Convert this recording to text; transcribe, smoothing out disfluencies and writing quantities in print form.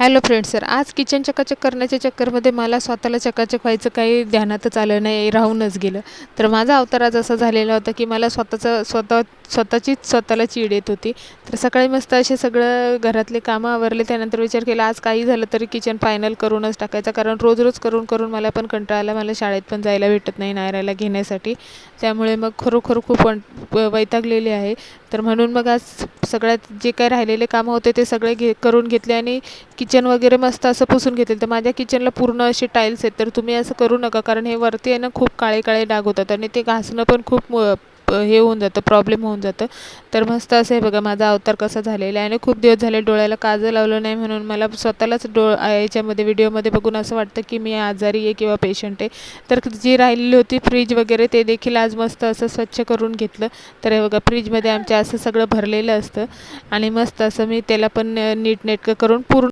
Hello friends, तर आज kitchen चकाचक करण्याच्या चक्करमध्ये मला स्वतःला चकाचक व्हायचं काही ध्यानातच आलं नाही, राहूनच गेलं. तर माझा अवतार आज असा झालेला होता की मला स्वतःचीच स्वतःला चीड येत होती. तर सकाळी मस्त असे सगळं घरातले कामं आवरले. त्यानंतर विचार केला आज काही झालं तरी किचन फायनल करूनच टाकायचं, कारण रोज रोज करून करून मला पण कंटाळा आला. मला शाळेत पण जायला भेटत नाही नायराला घेण्यासाठी, त्यामुळे मग खरोखर खूप वैतागलेली आहे. तर म्हणून मग आज सगळ्यात जे काही राहिलेले कामं होते ते सगळे करून घेतले आणि किचन वगैरे मस्त असं पुसून घेतलं. तर माझ्या किचनला पूर्ण असे टाईल्स आहेत, तर तुम्ही असं करू नका, कारण हे वरती आहे ना खूप काळे काळे डाग होतात आणि ते घासणं पण खूप हे होऊन जातं, प्रॉब्लेम होऊन जातं. तर मस्त असं आहे बघा माझा अवतार कसा झालेला आहे. आणि खूप दिवस झाले डोळ्याला काजळ लावलं नाही, म्हणून मला स्वतःलाच याच्यामध्ये व्हिडिओमध्ये बघून असं वाटतं की मी आजारी आहे किंवा पेशंट आहे. तर जी राहिलेली होती फ्रीज वगैरे ते देखील आज मस्त असं स्वच्छ करून घेतलं. तर हे बघा फ्रीजमध्ये आमच्या असं सगळं भरलेलं असतं आणि मस्त असं मी त्याला पण नीटनेटकं करून पूर्ण